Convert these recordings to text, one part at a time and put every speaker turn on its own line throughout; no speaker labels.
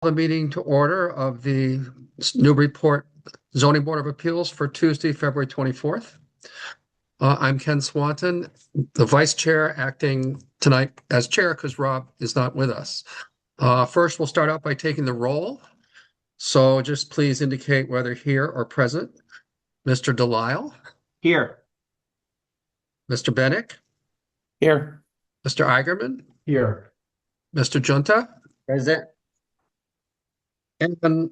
The meeting to order of the Newburyport Zoning Board of Appeals for Tuesday, February 24th. I'm Ken Swanton, the vice chair, acting tonight as chair because Rob is not with us. First, we'll start out by taking the roll. So just please indicate whether here or present. Mr. Delisle,
Here.
Mr. Bennick,
Here.
Mr. Eigerman,
Here.
Mr. Junta.
Present.
And,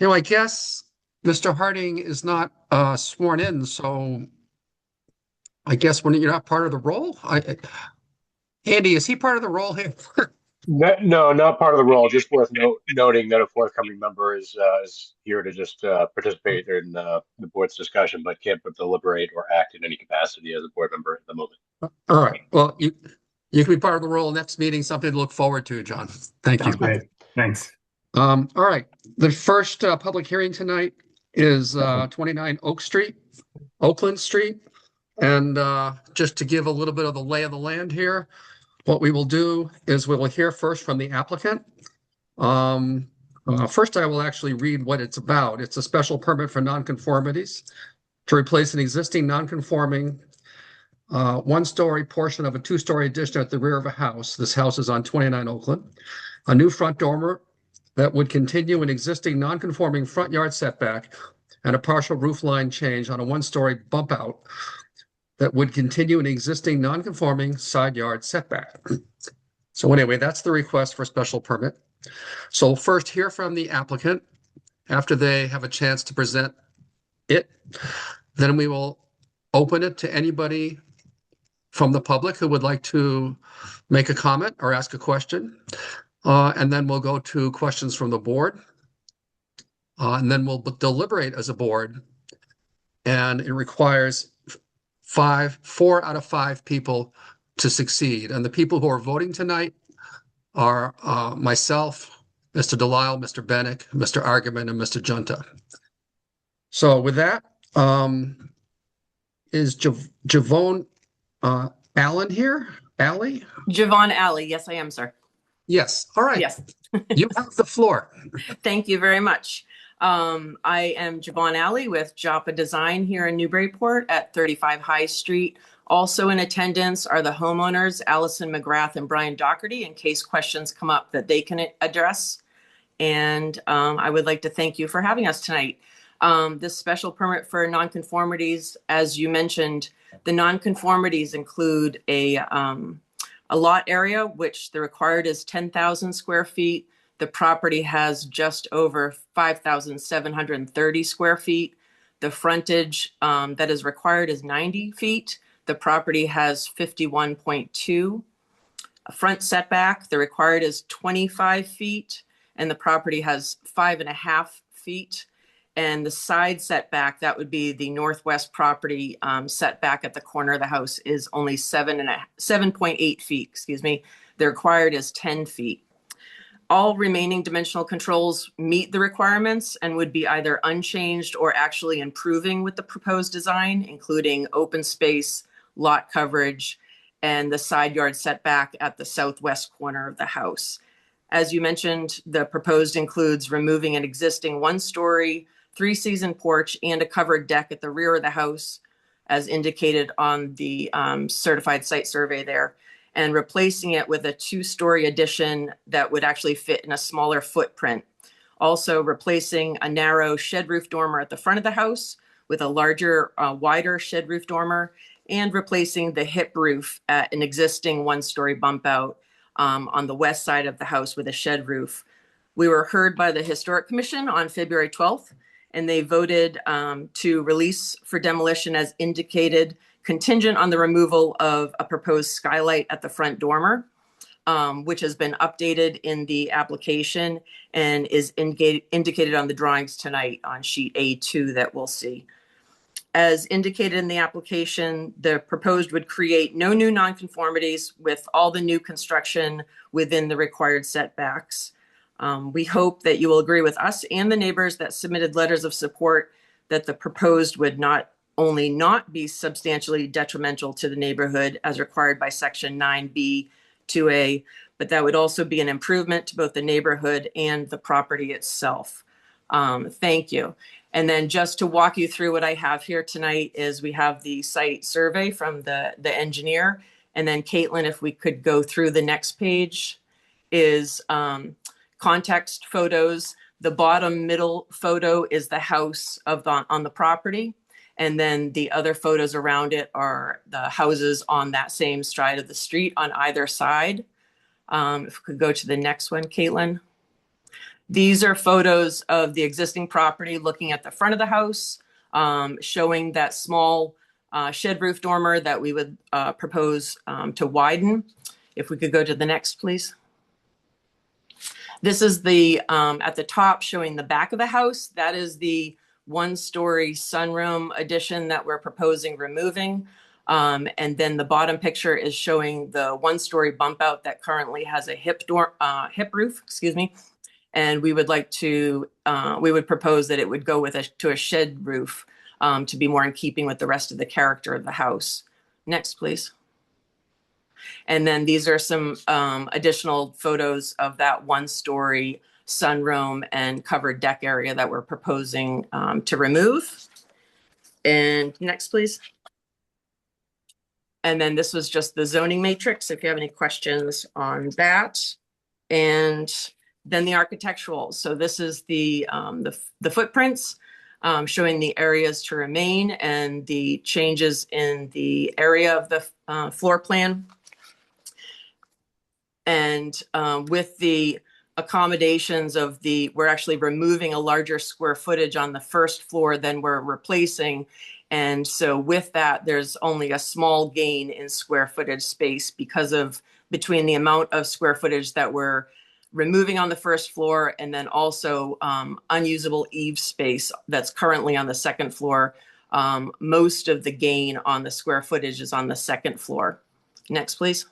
I guess Mr. Harding is not sworn in, so I guess when you're not part of the roll, Andy, is he part of the roll here?
No, not part of the role. Just worth noting that a forthcoming member is here to just participate in the board's discussion, but can't deliberate or act in any capacity as a board member at the moment.
All right. Well, you can be part of the roll next meeting. Something to look forward to, John. Thank you.
Great. Thanks.
All right. The first public hearing tonight is 29 Oakland Street. And just to give a little bit of the lay of the land here, what we will do is we will hear first from the applicant. First, I will actually read what it's about. It's a special permit for nonconformities to replace an existing nonconforming one-story portion of a two-story addition at the rear of a house. This house is on 29 Oakland. A new front dormer that would continue an existing non-conforming front yard setback and a partial roof line change on a one-story bump out that would continue an existing non-conforming side yard setback. So anyway, that's the request for special permit. So we'll first hear from the applicant after they have a chance to present it. Then we will open it to anybody from the public who would like to make a comment or ask a question. And then we'll go to questions from the board. And then we'll deliberate as a board. And it requires 4 out of 5 people to succeed. And the people who are voting tonight are myself, Mr. Delisle, Mr. Bennick, Mr. Argument, and Mr. Junta. So with that, is Javon Allen here? Allie?
Javon Alley. Yes, I am, sir.
Yes. All right.
Yes.
You have the floor.
Thank you very much. I am Javon Alley with Joppa Design here in Newburyport at 35 High Street. Also in attendance are the homeowners, Allison McGrath and Brian Doherty, in case questions come up that they can address. And I would like to thank you for having us tonight. This special permit for nonconformities, as you mentioned, the nonconformities include a lot area, which the required is 10,000 square feet. The property has just over 5,730 square feet. The frontage that is required is 90 feet. The property has 51.2. Front setback, the required is 25 feet, and the property has 5.5 feet. And the side setback, that would be the northwest property setback at the corner of the house, is only 7.8 feet, excuse me. The required is 10 feet. All remaining dimensional controls meet the requirements and would be either unchanged or actually improving with the proposed design, including open space, lot coverage, and the side yard setback at the southwest corner of the house. As you mentioned, the proposed includes removing an existing one-story, 3-season porch and a covered deck at the rear of the house, as indicated on the certified site survey there, and replacing it with a 2-story addition that would actually fit in a smaller footprint. Also replacing a narrow shed roof dormer at the front of the house with a larger, wider shed roof dormer, and replacing the hip roof at an existing 1-story bump out on the west side of the house with a shed roof. We were heard by the Historic Commission on February 12th, and they voted to release for demolition as indicated, contingent on the removal of a proposed skylight at the front dormer, which has been updated in the application and is indicated on the drawings tonight on sheet A2 that we'll see. As indicated in the application, the proposed would create no new nonconformities with all the new construction within the required setbacks. We hope that you will agree with us and the neighbors that submitted letters of support that the proposed would not only not be substantially detrimental to the neighborhood as required by section 9B2A, but that would also be an improvement to both the neighborhood and the property itself. Thank you. And then just to walk you through what I have here tonight is we have the site survey from the engineer. And then Caitlin, if we could go through the next page, is context photos. The bottom middle photo is the house on the property. And then the other photos around it are the houses on that same side of the street on either side. If we could go to the next one, Caitlin. These are photos of the existing property looking at the front of the house, showing that small shed roof dormer that we would propose to widen. If we could go to the next, please. This is the, at the top, showing the back of the house. That is the one-story sunroom addition that we're proposing removing. And then the bottom picture is showing the one-story bump out that currently has a hip roof, excuse me. And we would like to, we would propose that it would go with to a shed roof to be more in keeping with the rest of the character of the house. Next, please. And then these are some additional photos of that one-story sunroom and covered deck area that we're proposing to remove. And next, please. And then this was just the zoning matrix, if you have any questions on that. And then the architectural. So this is the footprints showing the areas to remain and the changes in the area of the floor plan. And with the accommodations of we're actually removing a larger square footage on the first floor than we're replacing. And so with that, there's only a small gain in square footage space because of between the amount of square footage that we're removing on the first floor and then also unusable eave space that's currently on the second floor. Most of the gain on the square footage is on the second floor. Next, please.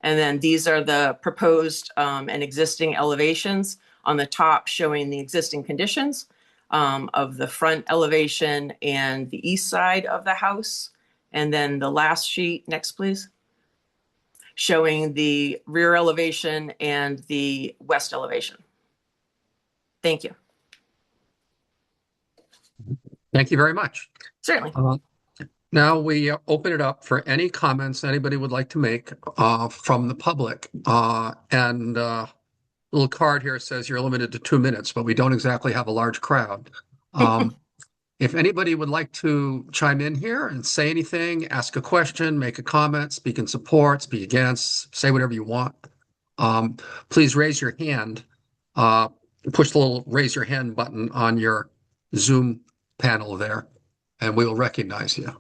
And then these are the proposed and existing elevations on the top showing the existing conditions of the front elevation and the east side of the house. And then the last sheet, next please, showing the rear elevation and the west elevation. Thank you.
Thank you very much.
Certainly.
Now we open it up for any comments anybody would like to make from the public. And a little card here says you're limited to 2 minutes, but we don't exactly have a large crowd. If anybody would like to chime in here and say anything, ask a question, make a comment, speak in support, speak against, say whatever you want, please raise your hand. Push the little raise your hand button on your Zoom panel there, and we will recognize you.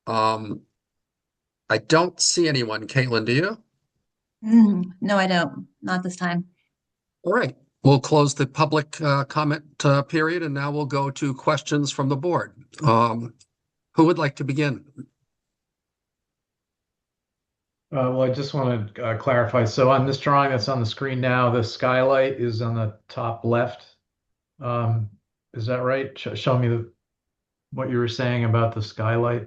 I don't see anyone. Caitlin, do you?
No, I don't. Not this time.
All right. We'll close the public comment period, and now we'll go to questions from the board. Who would like to begin?
Well, I just want to clarify. So on this drawing that's on the screen now, the skylight is on the top left. Is that right? Show me what you were saying about the skylight.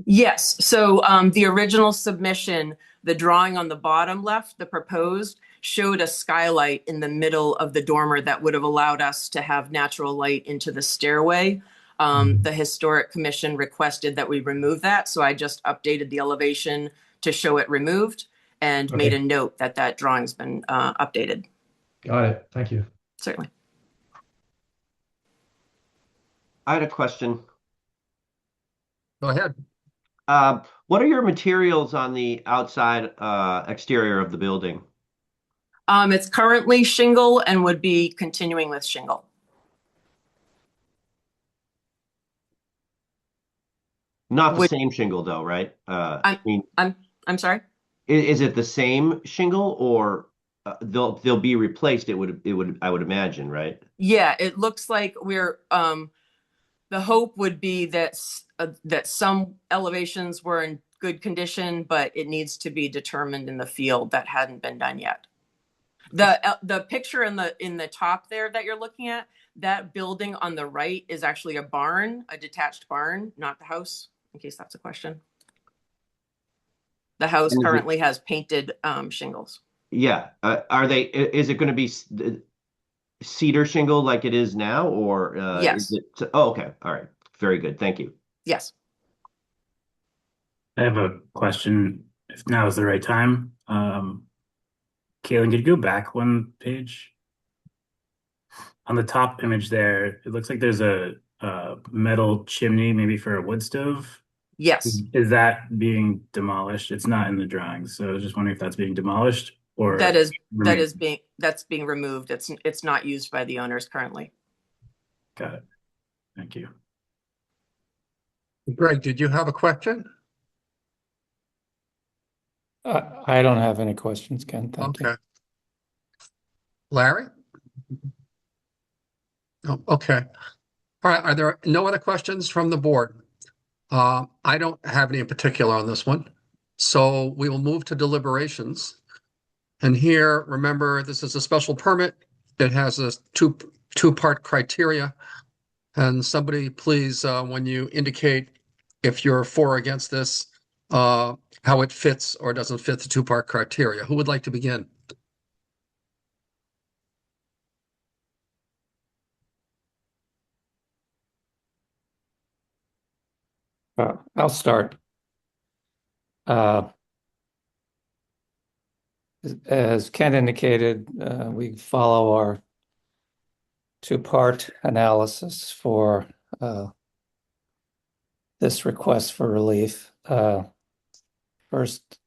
Yes. So the original submission, the drawing on the bottom left, the proposed, showed a skylight in the middle of the dormer that would have allowed us to have natural light into the stairway. The Historic Commission requested that we remove that. So I just updated the elevation to show it removed and made a note that that drawing's been updated.
Got it. Thank you.
Certainly.
I had a question.
Go ahead.
What are your materials on the outside exterior of the building?
It's currently shingle and would be continuing with shingle.
Not the same shingle though, right?
I'm sorry?
Is it the same shingle or they'll be replaced? I would imagine, right?
Yeah, it looks like we're the hope would be that that some elevations were in good condition, but it needs to be determined in the field. That hadn't been done yet. The picture in the top there that you're looking at, that building on the right is actually a barn, a detached barn, not the house, in case that's a question. The house
And is it-
currently has painted shingles.
Yeah, is it going to be cedar shingle like it is now, or is
Yes.
it? Oh, okay. All right. Very good. Thank you.
Yes.
I have a question, if now is the right time. Caitlin, could you go back one page? On the top image there, it looks like there's a metal chimney, maybe for a wood stove.
Yes.
Is that being demolished? It's not in the drawings, so I was just wondering if that's being demolished or
That's
remains.
being removed. It's not used by the owners currently.
Got it. Thank you.
Greg, did you have a question?
I don't have any questions, Ken. Thank you.
Okay. Larry? Oh, okay. All right. Are there no other questions from the board? I don't have any in particular on this one. So we will move to deliberations. And here, remember, this is a special permit. It has a two-part criteria. And somebody please, when you indicate if you're for or against this, how it fits or doesn't fit the two-part criteria. Who would like to begin?
I'll start. As Ken indicated, we follow our two-part analysis for this request for relief. First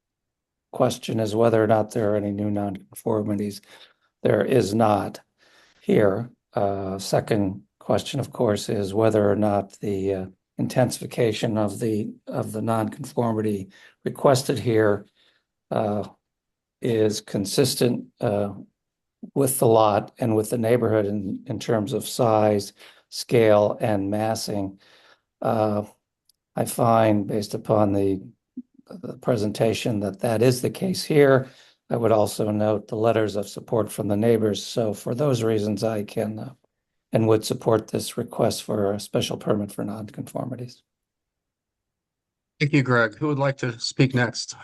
question is whether or not there are any new nonconformities. There is not here. Second question, of course, is whether or not the intensification of the nonconformity requested here is consistent with the lot and with the neighborhood in terms of size, scale, and massing. I find, based upon the presentation, that is the case here. I would also note the letters of support from the neighbors. So for those reasons, I can and would support this request for a special permit for nonconformities.
Thank you, Greg. Who would like to speak next?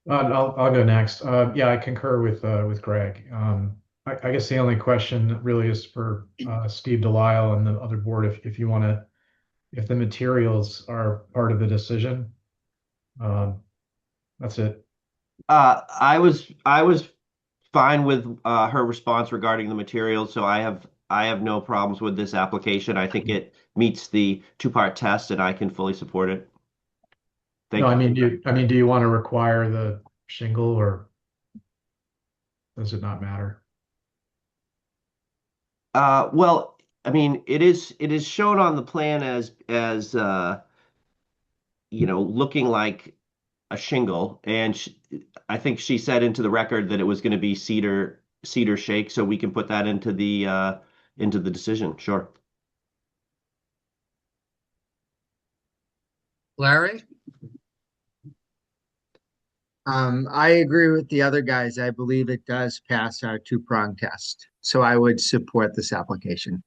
I'll go next. Yeah, I concur with Greg. I guess the only question really is for Steve Delisle and the other board, if you want to, if the materials are part of the decision. That's it.
I was fine with her response regarding the materials, so I have no problems with this application. I think it meets the two-part test, and I can fully support it. Thank
No,
you.
do you want to require the shingle, or does it not matter?
Well, I mean, it is shown on the plan as looking like a shingle, and I think she said into the record that it was going to be cedar shake, so we can put that into the decision. Sure.
Larry?
I agree with the other guys. I believe it does pass our two-prong test. So I would support this application.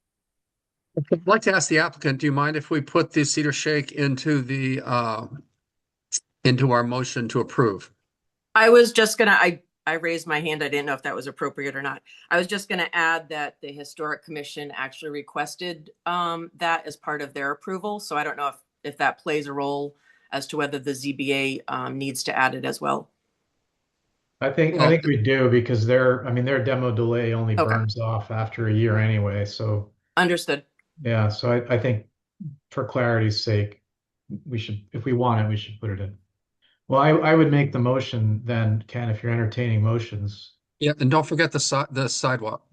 I'd like to ask the applicant, do you mind if we put the cedar shake into into our motion to approve?
I was just gonna, I raised my hand. I didn't know if that was appropriate or not. I was just gonna add that the Historic Commission actually requested that as part of their approval. So I don't know if that plays a role as to whether the ZBA needs to add it as well.
I think we do, because their demo delay only
Okay.
burns off after a year anyway. So
Understood.
yeah, so I think for clarity's sake, we should, if we want it, we should put it in. Well, I would make the motion then, Ken, if you're entertaining motions.
Yeah, and don't forget the sidewalk.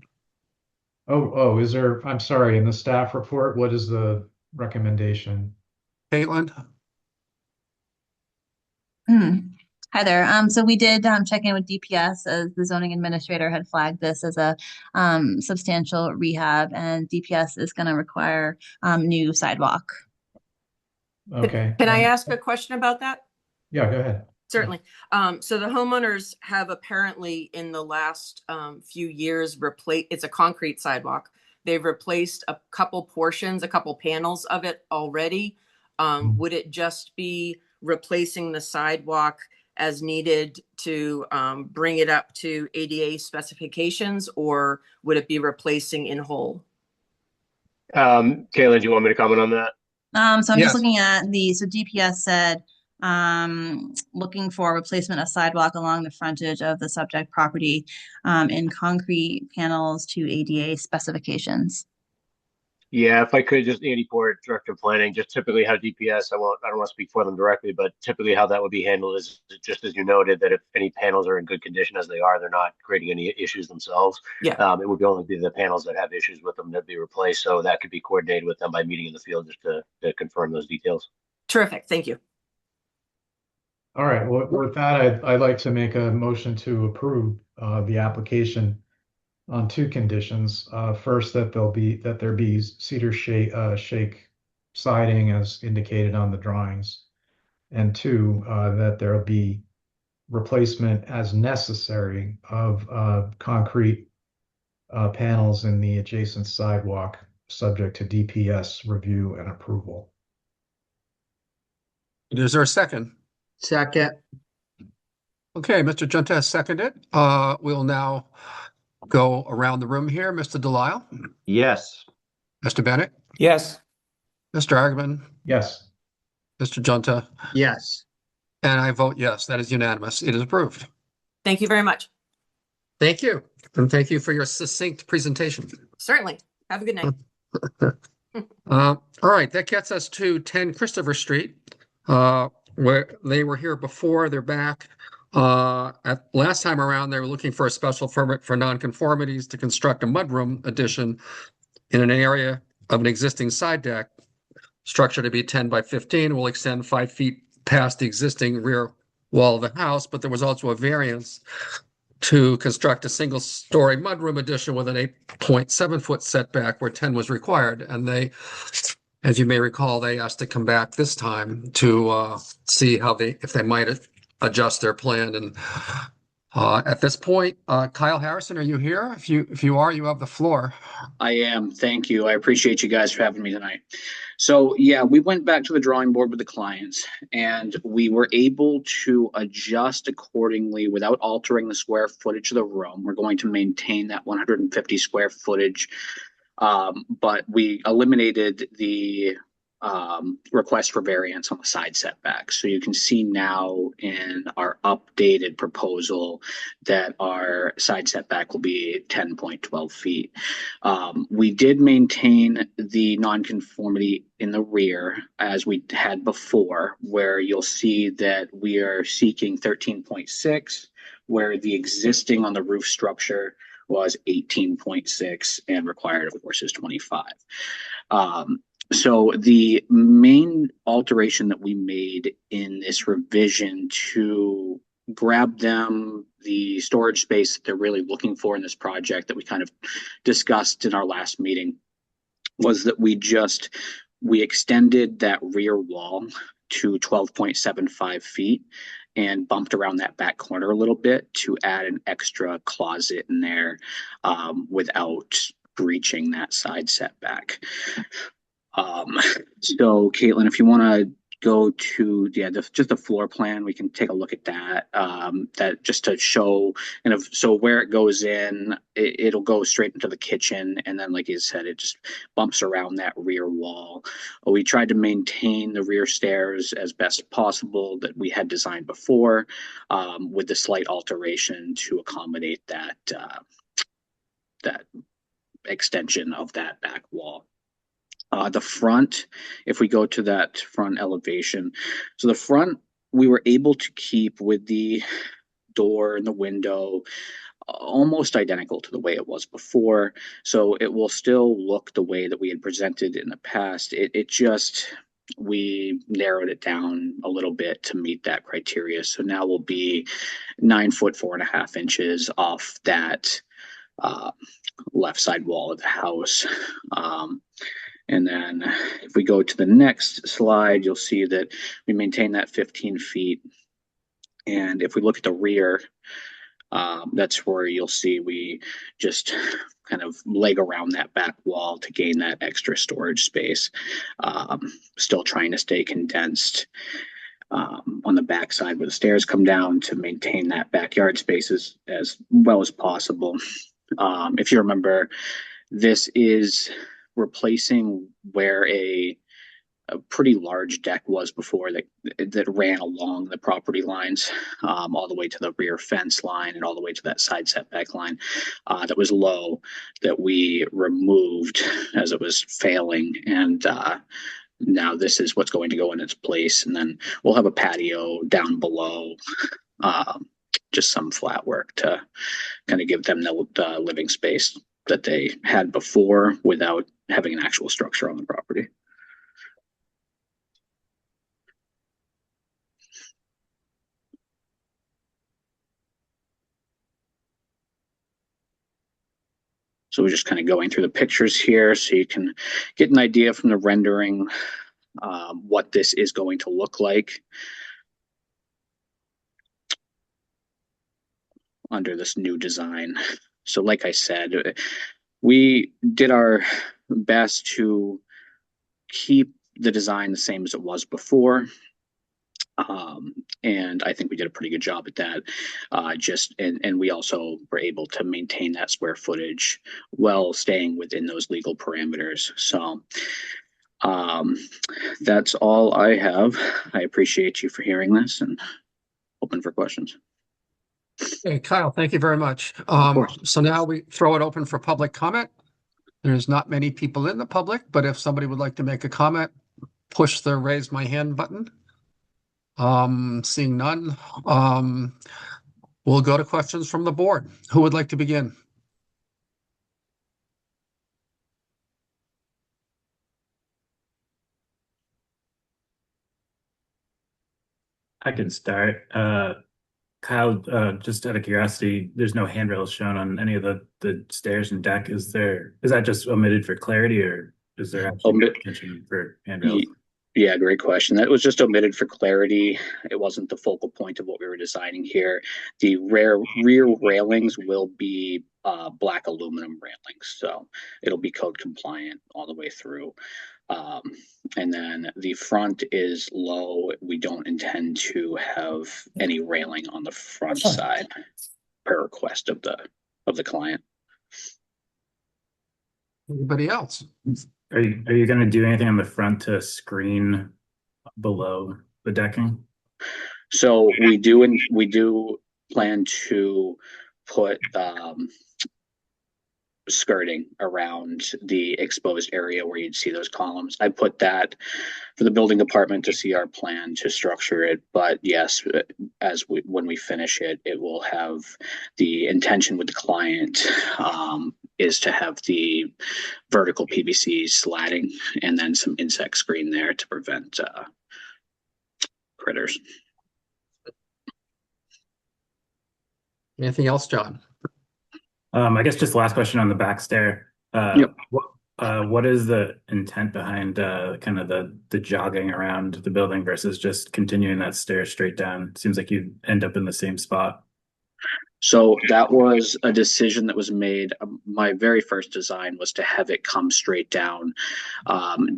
Oh, is there, I'm sorry, in the staff report, what is the recommendation?
Caitlin?
Hi there. So we did check in with DPS, as the zoning administrator had flagged this as a substantial rehab, and DPS is going to require new sidewalk.
Okay.
Can I ask a question about that?
Yeah, go ahead.
Certainly. So the homeowners have apparently in the last few years it's a concrete sidewalk. They've replaced a couple portions, a couple panels of it already. Would it just be replacing the sidewalk as needed to bring it up to ADA specifications, or would it be replacing in whole?
Caitlin, do you want me to comment on that?
So I'm
Yes.
just looking at so DPS said, looking for replacement of sidewalk along the frontage of the subject property, in concrete panels to ADA specifications.
Yeah, if I could just, Andy Port, Director of Planning, just typically how DPS, I don't want to speak for them directly, but typically how that would be handled is just as you noted, that if any panels are in good condition as they are, they're not creating any issues themselves.
Yeah.
It would only be the panels that have issues with them that be replaced. So that could be coordinated with them by meeting in the field just to confirm those details.
Terrific. Thank you.
All right, well, with that, I'd like to make a motion to approve the application on two conditions. First, that there be cedar shake siding as indicated on the drawings. And two, that there'll be replacement as necessary of concrete panels in the adjacent sidewalk, subject to DPS review and approval.
Is there a second?
Second.
Okay, Mr. Junta has seconded. We'll now go around the room here. Mr. Delisle,
Yes.
Mr. Bennett,
Yes.
Mr. Argman,
Yes.
Mr. Junta,
Yes.
and I vote yes. That is unanimous. It is approved.
Thank you very much.
Thank you. And thank you for your succinct presentation.
Certainly. Have a good night.
All right, that gets us to 10 Christopher Street, where they were here before. They're back. At last time around, they were looking for a special permit for nonconformities to construct a mudroom addition in an area of an existing side deck. Structure to be 10 by 15 will extend 5 feet past the existing rear wall of the house, but there was also a variance to construct a single-story mudroom addition with an 8.7-foot setback where 10 was required. And they, as you may recall, they asked to come back this time to see if they might adjust their plan. And at this point, Kyle Harrison, are you here? If you are, you have the floor.
I am. Thank you. I appreciate you guys for having me tonight. So yeah, we went back to the drawing board with the clients and we were able to adjust accordingly without altering the square footage of the room. We're going to maintain that 150 square footage, but we eliminated the request for variance on the side setback. So you can see now in our updated proposal that our side setback will be 10.12 feet. We did maintain the nonconformity in the rear as we had before, where you'll see that we are seeking 13.6, where the existing on the roof structure was 18.6 and required, of course, is 25. So the main alteration that we made in this revision to grab them the storage space that they're really looking for in this project that we kind of discussed in our last meeting was that we extended that rear wall to 12.75 feet and bumped around that back corner a little bit to add an extra closet in there without breaching that side setback. So Caitlin, if you want to go to just a floor plan, we can take a look at that. That just to show so where it goes in, it'll go straight into the kitchen, and then like you said, it just bumps around that rear wall. We tried to maintain the rear stairs as best possible that we had designed before, with the slight alteration to accommodate that extension of that back wall. The front, if we go to that front elevation, so the front, we were able to keep with the door and the window almost identical to the way it was before. So it will still look the way that we had presented in the past. We narrowed it down a little bit to meet that criteria. So now we'll be 9 foot 4.5 inches off that left side wall of the house. And then if we go to the next slide, you'll see that we maintain that 15 feet. And if we look at the rear, That's where you'll see we just kind of leg around that back wall to gain that extra storage space. Still trying to stay condensed on the back side where the stairs come down to maintain that backyard space as well as possible. If you remember, this is replacing where a pretty large deck was before that ran along the property lines, all the way to the rear fence line and all the way to that side setback line, that was low, that we removed as it was failing. And now this is what's going to go in its place. And then we'll have a patio down below, just some flat work to kind of give them the living space that they had before without having an actual structure on the property. So we're just kind of going through the pictures here so you can get an idea from the rendering what this is going to look like under this new design. So like I said, we did our best to keep the design the same as it was before. And I think we did a pretty good job at that. And we also were able to maintain that square footage while staying within those legal parameters. So that's all I have. I appreciate you for hearing this and open for questions.
Hey, Kyle, thank you very much.
course.
So now we throw it open for public comment. There's not many people in the public, but if somebody would like to make a comment, push the raise my hand button. Seeing none, we'll go to questions from the board. Who would like to begin?
I can start. Kyle, just out of curiosity, there's no handrails shown on any of the stairs and deck. Is that just omitted for clarity, or is there actually intention for handrails?
Yeah, great question. That was just omitted for clarity. It wasn't the focal point of what we were designing here. The rear railings will be black aluminum railings, so it'll be code compliant all the way through. And then the front is low. We don't intend to have any railing on the front side per request of the client.
Anybody else?
Are you going to do anything on the front to screen below the decking?
So we do plan to put skirting around the exposed area where you'd see those columns. I put that for the building department to see our plan to structure it. But yes, when we finish it, it will have the intention with the client is to have the vertical PVC slatting and then some insect screen there to prevent critters.
Anything else, John?
I guess just the last question on the back stair.
Yep.
What is the intent behind kind of the jogging around the building versus just continuing that stair straight down? It seems like you end up in the same spot.
So that was a decision that was made. My very first design was to have it come straight down.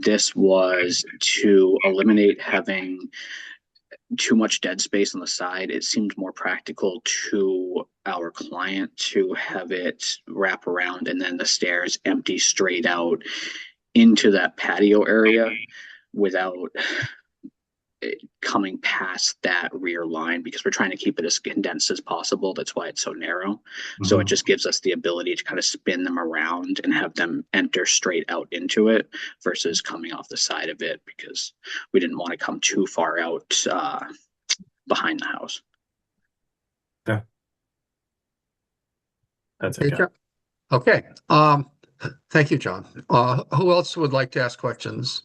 This was to eliminate having too much dead space on the side. It seemed more practical to our client to have it wrap around and then the stairs empty straight out into that patio area without coming past that rear line, because we're trying to keep it as condensed as possible. That's why it's so narrow. Mm-hmm. So it just gives us the ability to kind of spin them around and have them enter straight out into it versus coming off the side of it, because we didn't want to come too far out behind the house.
Okay. That's okay.
Okay. Thank you, John. Who else would like to ask questions?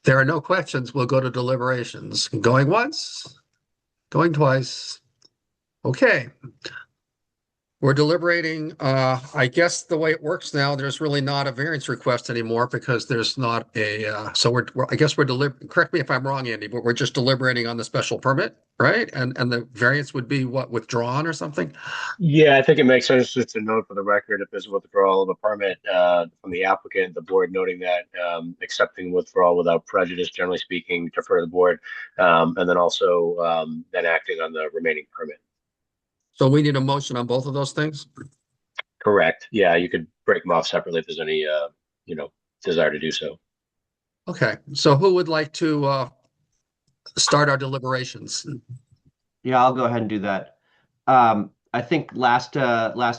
There are no questions. We'll go to deliberations. Going once, going twice. Okay. We're deliberating, I guess the way it works now, there's really not a variance request anymore because there's not so I guess we're correct me if I'm wrong, Andy, but we're just deliberating on the special permit, right? And the variance would be what, withdrawn or something?
Yeah, I think it makes sense just to note for the record if there's a withdrawal of a permit from the applicant, the board noting that accepting withdrawal without prejudice, generally speaking, defer to the board, and then also then acting on the remaining permit.
So we need a motion on both of those things?
Correct. Yeah, you could break them off separately if there's any desire to do so.
Okay, so who would like to start our deliberations?
Yeah, I'll go ahead and do that. I think last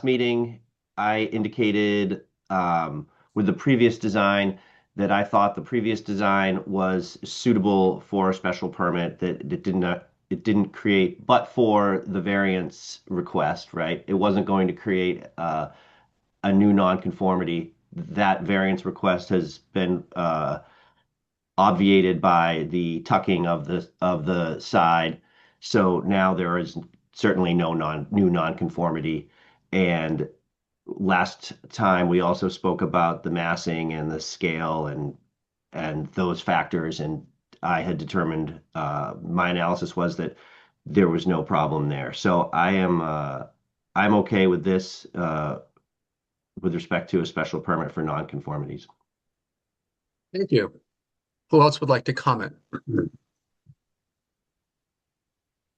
meeting I indicated with the previous design that I thought the previous design was suitable for a special permit, that it didn't create, but for the variance request, right? It wasn't going to create a new nonconformity. That variance request has been obviated by the tucking of the side. So now there is certainly no new nonconformity. And last time we also spoke about the massing and the scale and those factors, and I had determined my analysis was that there was no problem there. So I'm okay with this with respect to a special permit for nonconformities.
Thank you. Who else would like to comment?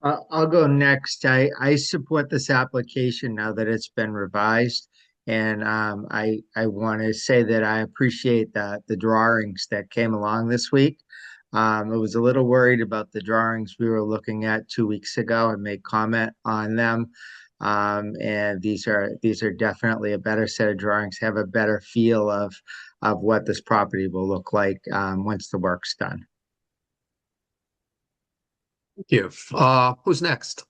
I'll go next. I support this application now that it's been revised. And I want to say that I appreciate the drawings that came along this week. I was a little worried about the drawings we were looking at 2 weeks ago and made comment on them. And these are definitely a better set of drawings, have a better feel of what this property will look like once the work's done.
Thank you. Who's next?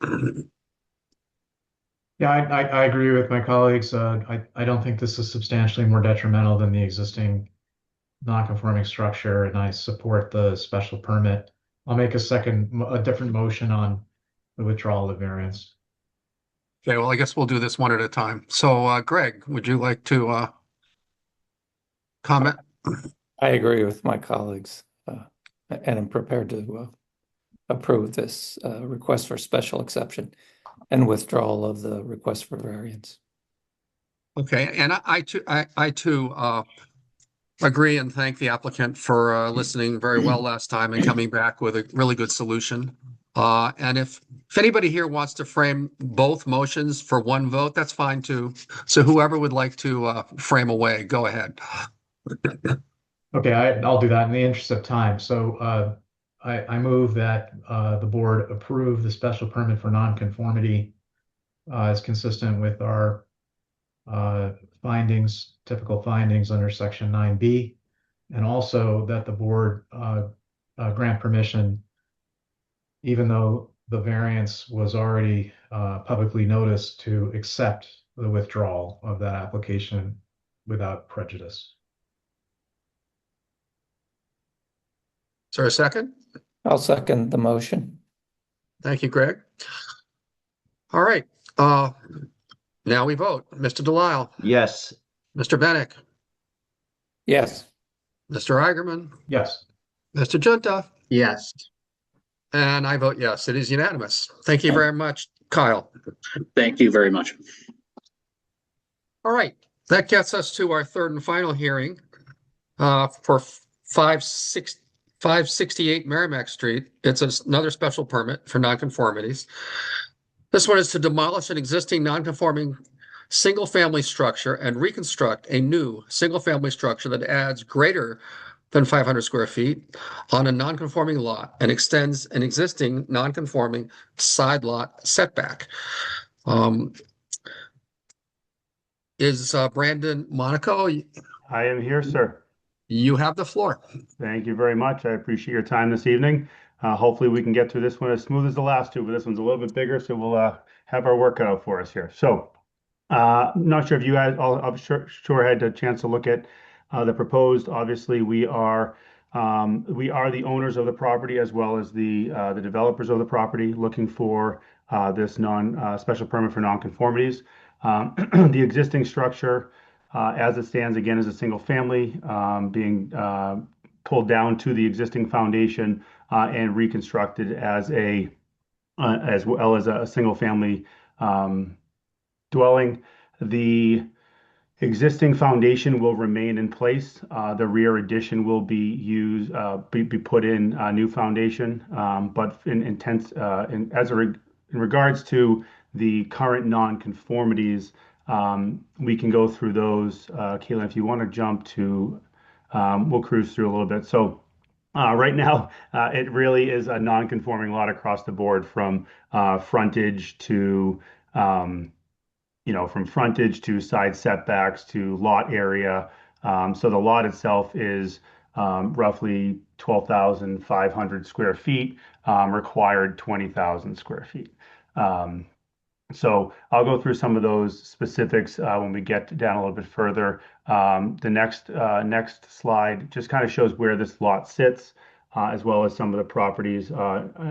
Yeah, I agree with my colleagues. I don't think this is substantially more detrimental than the existing non-conforming structure, and I support the special permit. I'll make a different motion on the withdrawal of variance.
Okay, well, I guess we'll do this one at a time. So, Greg, would you like to comment?
I agree with my colleagues, and I'm prepared to approve this request for special exception and withdrawal of the request for variance.
Okay, and I too agree and thank the applicant for listening very well last time and coming back with a really good solution. And if anybody here wants to frame both motions for one vote, that's fine too. So whoever would like to frame away, go ahead.
Okay, I'll do that in the interest of time. So I move that the board approve the special permit for nonconformity as consistent with our typical findings under section 9B, and also that the board grant permission, even though the variance was already publicly noticed, to accept the withdrawal of that application without prejudice.
Is there a second?
I'll second the motion.
Thank you, Greg. All right. Now we vote. Mr. Delisle.
Yes.
Mr. Bennett.
Yes.
Mr. Eigerman.
Yes.
Mr. Junta.
Yes.
And I vote yes. It is unanimous. Thank you very much, Kyle.
Thank you very much.
All right. That gets us to our third and final hearing for 568 Merrimack Street. It's another special permit for nonconformities. This one is to demolish an existing nonconforming single-family structure and reconstruct a new single-family structure that adds greater than 500 square feet on a nonconforming lot and extends an existing nonconforming side lot setback. Is Brandon Monaco?
I am here, sir.
You have the floor.
Thank you very much. I appreciate your time this evening. Hopefully we can get through this one as smooth as the last two, but this one's a little bit bigger, so we'll have our work cut out for us here. So, not sure if you guys all, I'm sure had a chance to look at the proposed. Obviously, we are the owners of the property as well as the developers of the property, looking for this special permit for nonconformities. The existing structure, as it stands, again, is a single family being pulled down to the existing foundation and reconstructed as well as a single family dwelling. The existing foundation will remain in place. The rear addition will be put in a new foundation. But in regards to the current non-conformities, we can go through those. Caitlin, if you want to jump to, we'll cruise through a little bit. So right now, it really is a non-conforming lot across the board from frontage to from frontage to side setbacks to lot area. So the lot itself is roughly 12,500 square feet, required 20,000 square feet. So I'll go through some of those specifics when we get down a little bit further. The next slide just kind of shows where this lot sits, as well as some of the properties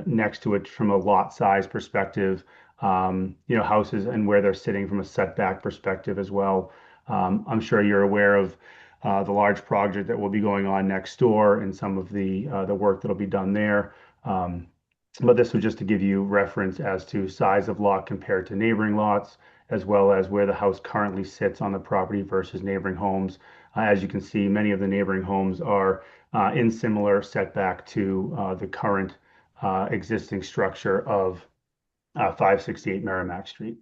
next to it from a lot size perspective. Houses and where they're sitting from a setback perspective as well. I'm sure you're aware of the large project that will be going on next door and some of the work that'll be done there. But this was just to give you reference as to size of lot compared to neighboring lots, as well as where the house currently sits on the property versus neighboring homes. As you can see, many of the neighboring homes are in similar setback to the current existing structure of 568 Merrimack Street.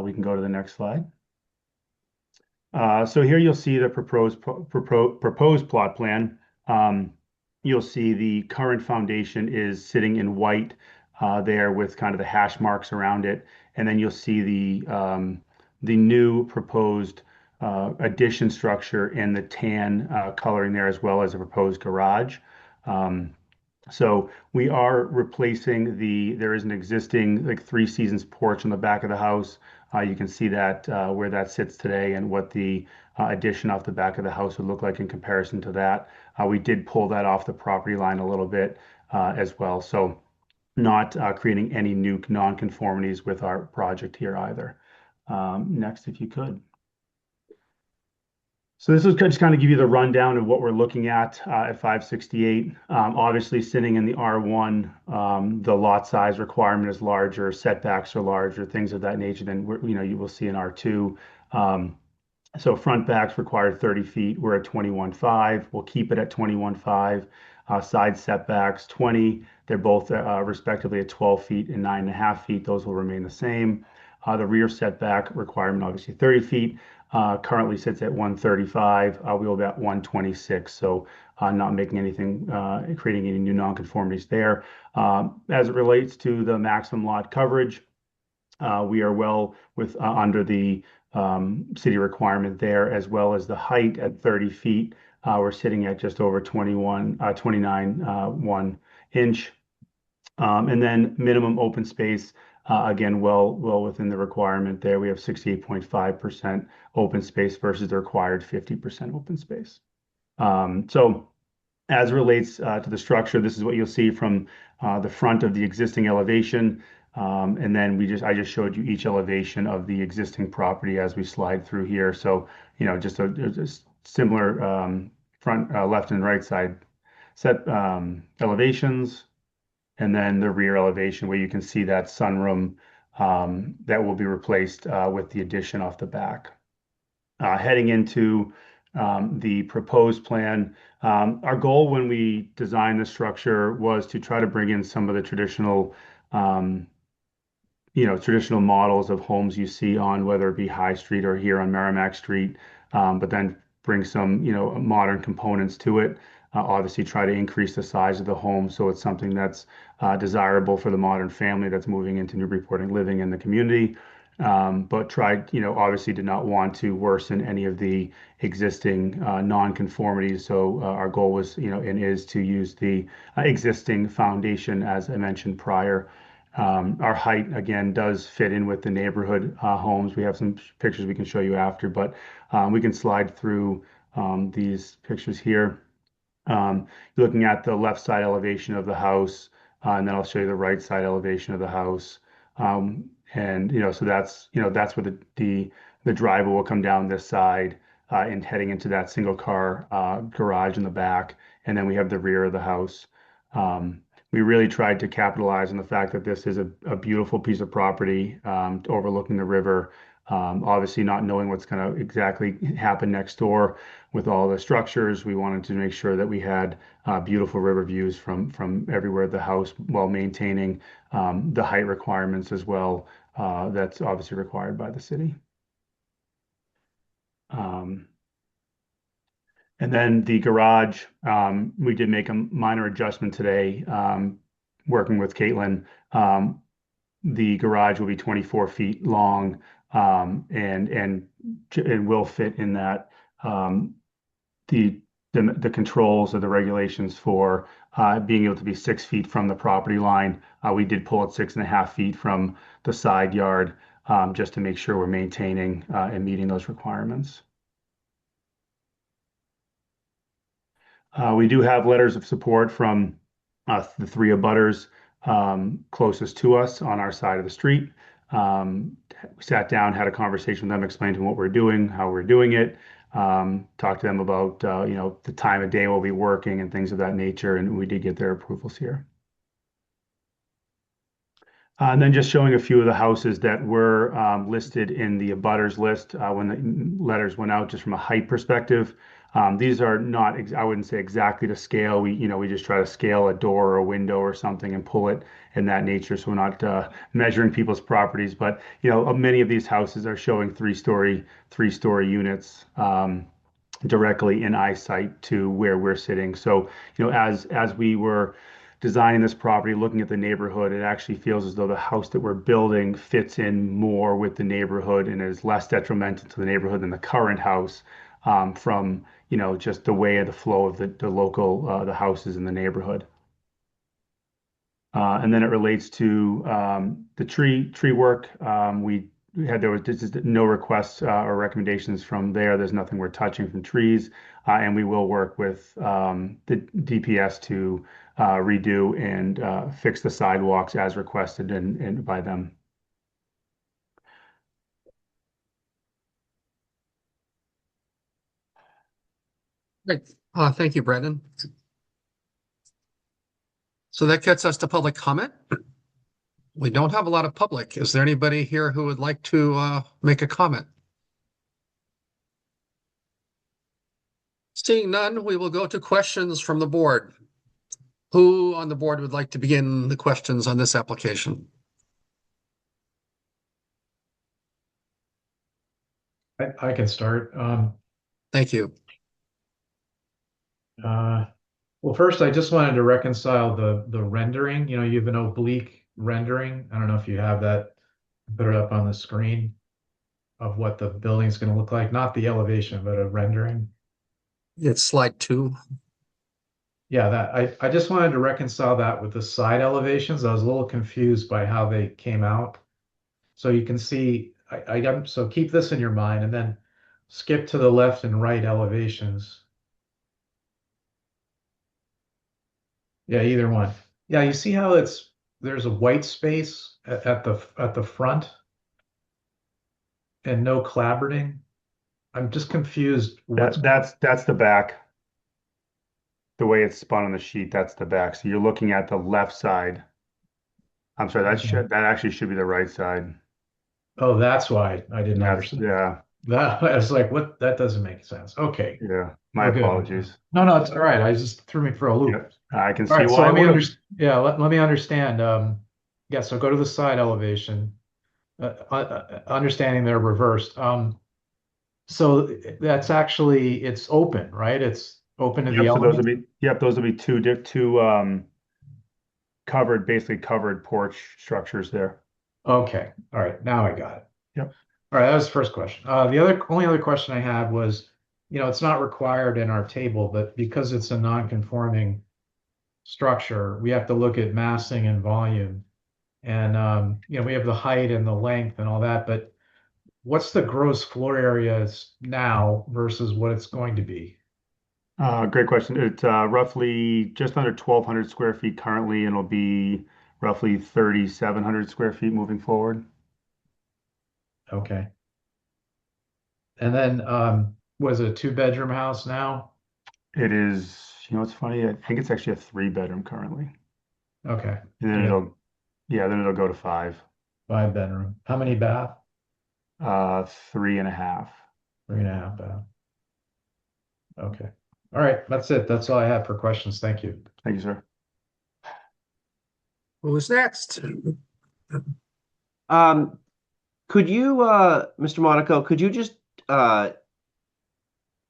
We can go to the next slide. So here you'll see the proposed plot plan. You'll see the current foundation is sitting in white there with kind of the hash marks around it, and then you'll see the new proposed addition structure in the tan coloring there, as well as a proposed garage. So we are replacing there is an existing like 3 Seasons porch on the back of the house. You can see that where that sits today and what the addition off the back of the house would look like in comparison to that. We did pull that off the property line a little bit as well. So not creating any new non-conformities with our project here either. Next, if you could. So this is just kind of give you the rundown of what we're looking at 568. Obviously, sitting in the R1, the lot size requirement is larger, setbacks are larger, things of that nature than you will see in R2. So front backs require 30 feet. We're at 21.5. We'll keep it at 21.5. Side setbacks 20. They're both respectively at 12 feet and 9.5 feet. Those will remain the same. The rear setback requirement, obviously 30 feet. Currently sits at 135. We'll be at 126. So not making anything, creating any new nonconformities there. As it relates to the maximum lot coverage, we are well under the city requirement there, as well as the height at 30 feet. We're sitting at just over 29.1 inch. And then minimum open space, again, well within the requirement there. We have 68.5% open space versus the required 50% open space. So as it relates to the structure, this is what you'll see from the front of the existing elevation. And then I just showed you each elevation of the existing property as we slide through here. So, just a similar front, left and right side set elevations. And then the rear elevation where you can see that sunroom that will be replaced with the addition off the back. Heading into the proposed plan, our goal when we designed the structure was to try to bring in some of the traditional models of homes you see on whether it be High Street or here on Merrimack Street, but then bring some modern components to it. Obviously try to increase the size of the home so it's something that's desirable for the modern family that's moving into Newburyport and living in the community. But obviously did not want to worsen any of the existing non-conformities. So our goal was, and is to use the existing foundation, as I mentioned prior. Our height, again, does fit in with the neighborhood homes. We have some pictures we can show you after, but we can slide through these pictures here. Looking at the left side elevation of the house, and then I'll show you the right side elevation of the house. And so that's where the driver will come down this side and heading into that single car garage in the back, and then we have the rear of the house. We really tried to capitalize on the fact that this is a beautiful piece of property overlooking the river. Obviously, not knowing what's going to exactly happen next door with all the structures, we wanted to make sure that we had beautiful river views from everywhere at the house while maintaining the height requirements as well. That's obviously required by the city. And then the garage, we did make a minor adjustment today, working with Caitlin. The garage will be 24 feet long, and it will fit in that. The controls or the regulations for being able to be 6 feet from the property line. We did pull it 6.5 feet from the side yard, just to make sure we're maintaining and meeting those requirements. We do have letters of support from the three abutters closest to us on our side of the street. We sat down, had a conversation with them, explained to them what we're doing, how we're doing it, talked to them about the time of day we'll be working and things of that nature, and we did get their approvals here. And then just showing a few of the houses that were listed in the abutters list when the letters went out, just from a height perspective. These are not, I wouldn't say exactly to scale. We just try to scale a door or a window or something and pull it in that nature. So we're not measuring people's properties, but many of these houses are showing three-story units directly in eyesight to where we're sitting. So as we were designing this property, looking at the neighborhood, it actually feels as though the house that we're building fits in more with the neighborhood and is less detrimental to the neighborhood than the current house, from just the way of the flow of the local the houses in the neighborhood. And then it relates to the tree work. There was just no requests or recommendations from there. There's nothing we're touching from trees, and we will work with the DPS to redo and fix the sidewalks as requested and by them.
Great. Thank you, Brendan. So that gets us to public comment. We don't have a lot of public. Is there anybody here who would like to make a comment? Seeing none, we will go to questions from the board. Who on the board would like to begin the questions on this application?
I can start.
Thank you.
Well, first, I just wanted to reconcile the rendering. You have an oblique rendering. I don't know if you have that. Put it up on the screen of what the building's going to look like. Not the elevation, but a rendering.
It's slide 2.
Yeah, that I just wanted to reconcile that with the side elevations. I was a little confused by how they came out. So you can see, so keep this in your mind and then skip to the left and right elevations. Yeah, either one. Yeah, you see how there's a white space at the front and no clapboarding. I'm just confused.
That's the back. The way it's spun on the sheet, that's the back. So you're looking at the left side. I'm sorry, that actually should be the right side.
Oh, that's why I didn't understand.
Yeah.
I was like, what? That doesn't make sense. Okay.
Yeah. My apologies.
No, it's all right. I just threw me for a loop.
Yeah, I can see
All right,
why.
so let me let me understand. Yeah, so go to the side elevation, understanding they're reversed. So that's actually, it's open, right? It's open to the
So those
elements.
those will be two basically covered porch structures there.
Okay. All right. Now I got it.
Yep.
All right. That was the first question. The only other question I had was, it's not required in our table, but because it's a non-conforming structure, we have to look at massing and volume. And, we have the height and the length and all that, but what's the gross floor area now versus what it's going to be?
Great question. It's roughly just under 1,200 square feet currently, and it'll be roughly 3,700 square feet moving forward.
Okay. And then, was it a 2-bedroom house now?
It is, you know, it's funny. I think it's actually a 3-bedroom currently.
Okay.
And then
Yeah.
then it'll go to 5.
5-bedroom. How many bath?
3.5.
3.5 bath. Okay. All right. That's it. That's all I have for questions. Thank you.
Thank you, sir.
Who's next?
Could you, Mr. Monaco, could you just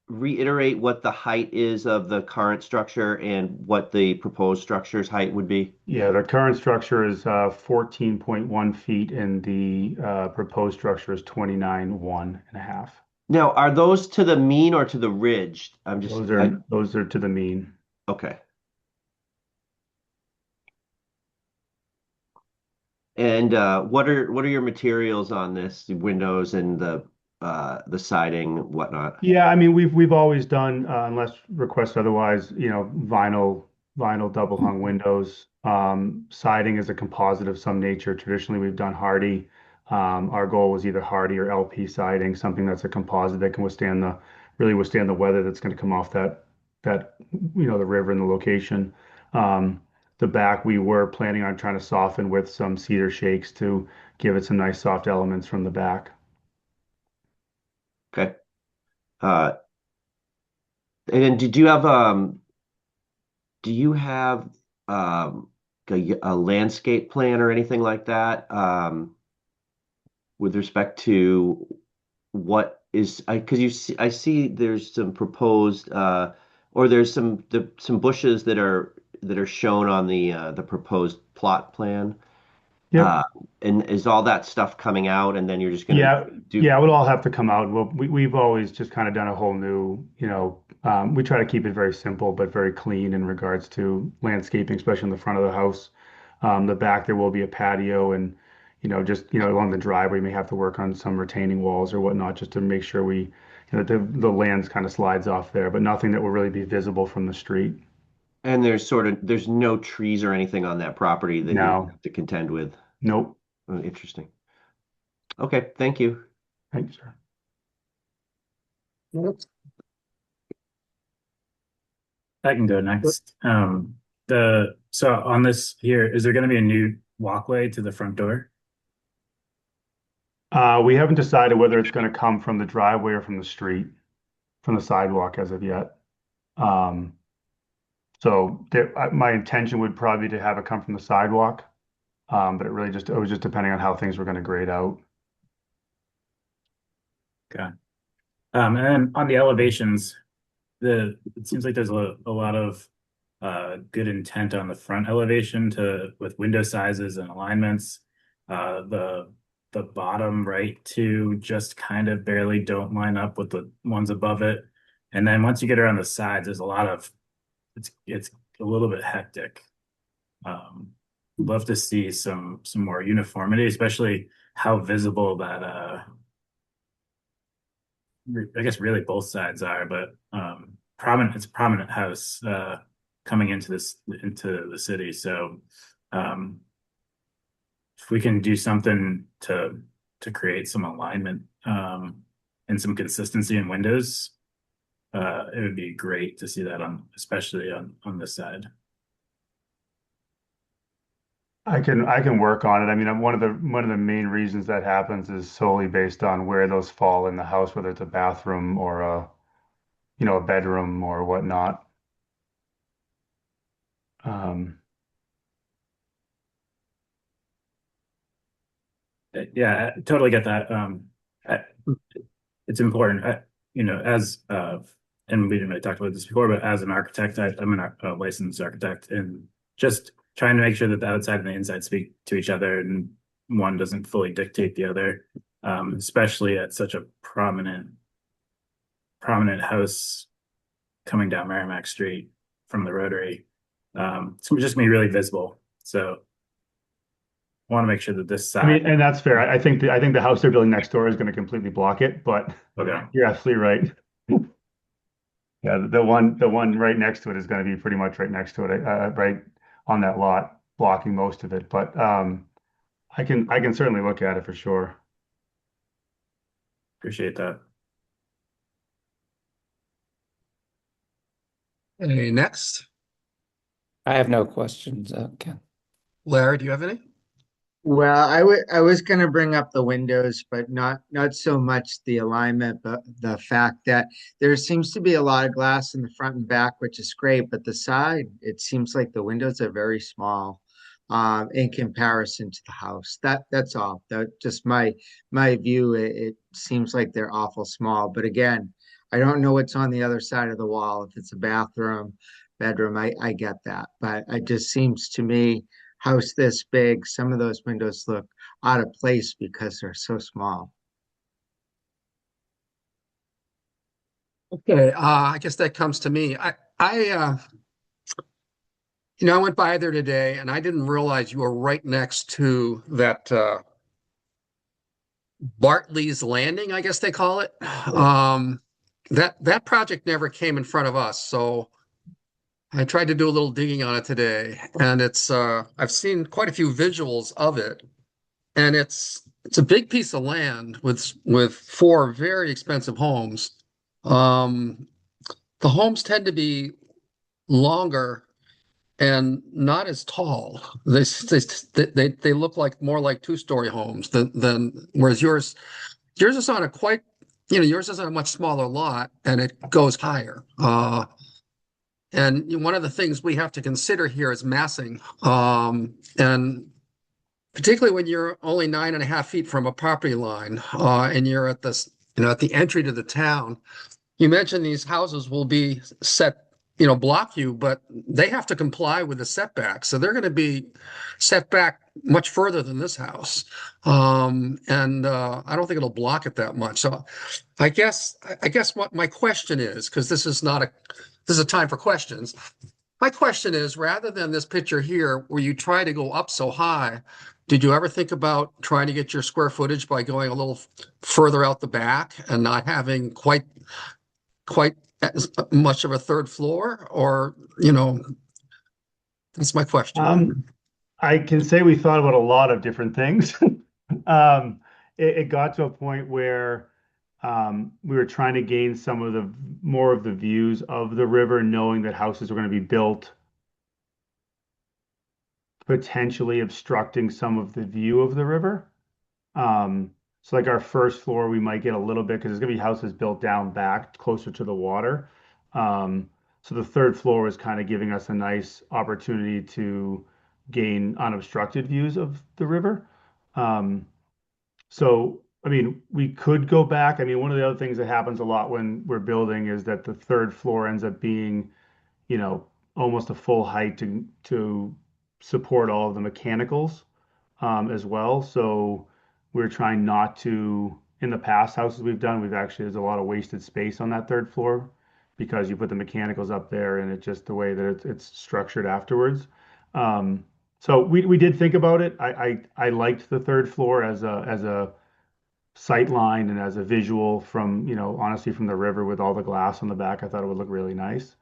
reiterate what the height is of the current structure and what the proposed structure's height would be?
Yeah, the current structure is 14.1 feet, and the proposed structure is 29.1.5.
Now, are those to the mean or to the ridge?
Those are to the mean.
Okay. And what are your materials on this? The windows and the siding, whatnot.
Yeah, I mean we've always done unless requested otherwise, you know, vinyl double hung windows. Siding is a composite of some nature. Traditionally, we've done hardy. Our goal was either hardy or LP siding, something that's a composite that can really withstand the weather that's going to come off that you know, the river and the location. The back we were planning on trying to soften with some cedar shakes to give it some nice soft elements from the back.
Okay. Uh, and then do you have a landscape plan or anything like that with respect to what is because I see there's some proposed or there's some bushes that are shown on the proposed plot plan.
Yep.
And is all that stuff coming out and then you're just gonna
Yeah,
do
yeah, it would all have to come out. Well, we've always just kind of done a whole new, you know, we try to keep it very simple but very clean in regards to landscaping, especially in the front of the house. The back there will be a patio, and you know, just you know, along the driveway, we may have to work on some retaining walls or whatnot just to make sure you know, the land kind of slides off there, but nothing that will really be visible from the street.
and there's no trees or anything on that property that you
No,
have to contend with.
nope.
Oh, interesting. Okay, thank you.
Thank you, sir.
I can go next. So on this here, is there going to be a new walkway to the front door?
We haven't decided whether it's going to come from the driveway or from the street, from the sidewalk as of yet. So my intention would probably be to have it come from the sidewalk, but it was just depending on how things were going to grade out.
Okay. And then on the elevations, it seems like there's a lot of good intent on the front elevation with window sizes and alignments. The bottom right two just kind of barely don't line up with the ones above it. And then once you get around the sides, there's it's a little bit hectic. Love to see some more uniformity, especially how visible that I guess really both sides are, but it's a prominent house coming into the city. So if we can do something to create some alignment and some consistency in windows, it would be great to see that especially on this side.
I can work on it. I mean, one of the main reasons that happens is solely based on where those fall in the house, whether it's a bathroom or a bedroom or whatnot.
Yeah, I totally get that. It's important, as and we didn't really talk about this before, but as an architect, I'm a licensed architect, and just trying to make sure that the outside and the inside speak to each other, and one doesn't fully dictate the other, especially at such a prominent house coming down Merrimack Street from the Rotary. It's just gonna be really visible. So I want to make sure that this side.
I mean, and that's fair. I think the house they're building next door is going to completely block it, but
Okay.
you're absolutely right. Yeah, the one right next to it is going to be pretty much right next to it, right on that lot, blocking most of it. But I can certainly look at it for sure.
Appreciate that.
Okay, next.
I have no questions, Ken.
Larry, do you have any?
Well, I was going to bring up the windows, but not so much the alignment, but the fact that there seems to be a lot of glass in the front and back, which is great, but the side, it seems like the windows are very small in comparison to the house. That's all. That just my view. It seems like they're awful small. But again, I don't know what's on the other side of the wall. If it's a bathroom, bedroom, I get that. But it just seems to me house this big, some of those windows look out of place because they're so small.
Okay, I guess that comes to me. I went by there today and I didn't realize you were right next to that Bartley's Landing, I guess they call it. That project never came in front of us, so I tried to do a little digging on it today, and I've seen quite a few visuals of it, and it's a big piece of land with four very expensive homes. The homes tend to be longer and not as tall. They look like more like two-story homes than whereas yours is on a quite, yours is on a much smaller lot and it goes higher. And one of the things we have to consider here is massing. And particularly when you're only 9.5 feet from a property line, and you're at this, at the entry to the town. You mentioned these houses will be set, block you, but they have to comply with the setback. So they're going to be set back much further than this house. And I don't think it'll block it that much. So I guess what my question is, because this is a time for questions. My question is, rather than this picture here where you try to go up so high, did you ever think about trying to get your square footage by going a little further out the back and not having quite as much of a third floor? Or, that's my question.
I can say we thought about a lot of different things. It got to a point where we were trying to gain more of the views of the river, knowing that houses were going to be built, potentially obstructing some of the view of the river. So like our first floor, we might get a little bit because there's going to be houses built down back closer to the water. So the third floor was kind of giving us a nice opportunity to gain unobstructed views of the river. So, I mean, we could go back. I mean, one of the other things that happens a lot when we're building is that the third floor ends up being, almost a full height to support all of the mechanicals as well. So we're trying not to, in the past houses we've done, there's a lot of wasted space on that third floor because you put the mechanicals up there and it's just the way that it's structured afterwards. So we did think about it. I liked the third floor as a sight line and as a visual from, honestly from the river with all the glass on the back. I thought it would look really nice.